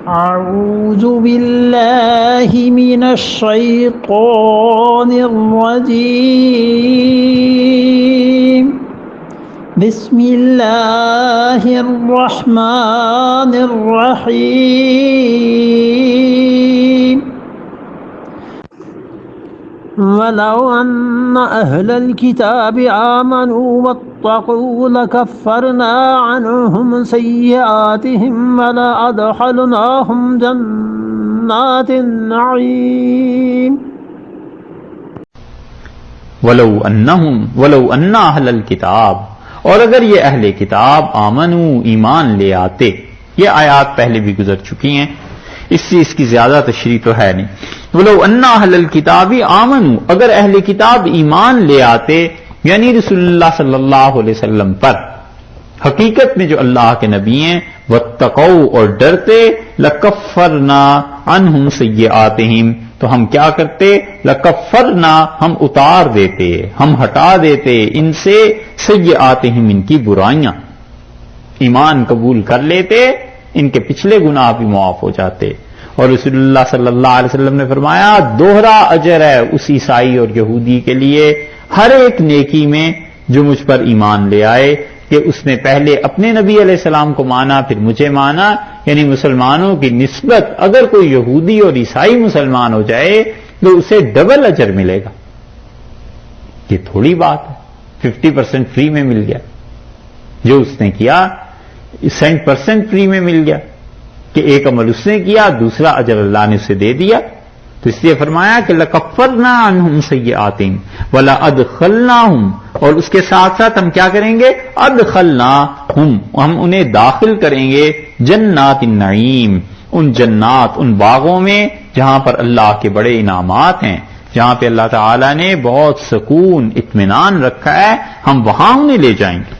أعوذ بالله من الشيطان الرجيم بسم الله الرحمن الرحيم ولو أن أهل الكتاب آمنوا واتقوا لكفرنا عنهم سيئاتهم ولأدخلناهم جنات النعيم ولو ان اہل الکتاب، اور اگر یہ اہل کتاب آمنو ایمان لے آتے، یہ آیات پہلے بھی گزر چکی ہیں، اس سے اس کی زیادہ تشریح تو ہے نہیں۔ ولو ان اہل الکتاب آمنو، اگر اہل کتاب ایمان لے آتے، یعنی رسول اللہ صلی اللہ علیہ وسلم پر، حقیقت میں جو اللہ کے نبی ہیں، واتقوا، اور ڈرتے، لکفرنا عنہم سیئاتہم، تو ہم کیا کرتے؟ لکفرنا، ہم اتار دیتے، ہم ہٹا دیتے ان سے، سیئاتہم، ان کی برائیاں، ایمان قبول کر لیتے، ان کے پچھلے گناہ بھی معاف ہو جاتے۔ اور رسول اللہ صلی اللہ علیہ وسلم نے فرمایا دوہرا اجر ہے اس عیسائی اور یہودی کے لیے ہر ایک نیکی میں جو مجھ پر ایمان لے آئے، کہ اس نے پہلے اپنے نبی علیہ السلام کو مانا، پھر مجھے مانا، یعنی مسلمانوں کی نسبت اگر کوئی یہودی اور عیسائی مسلمان ہو جائے تو اسے ڈبل اجر ملے گا۔ یہ تھوڑی بات ہے، 50% فری میں مل گیا، جو اس نے کیا 100% فری میں مل گیا، کہ ایک عمل اس نے کیا، دوسرا اجر اللہ نے اسے دے دیا۔ تو اس لیے فرمایا کہ لکفرنا عنہم سیئاتہم ولادخلناہم، اور اس کے ساتھ ساتھ ہم کیا کریں گے؟ ادخلناہم، ہم انہیں داخل کریں گے جنات النعیم، ان جنات، ان باغوں میں جہاں پر اللہ کے بڑے انعامات ہیں، جہاں پہ اللہ تعالیٰ نے بہت سکون اطمینان رکھا ہے، ہم وہاں انہیں لے جائیں گے۔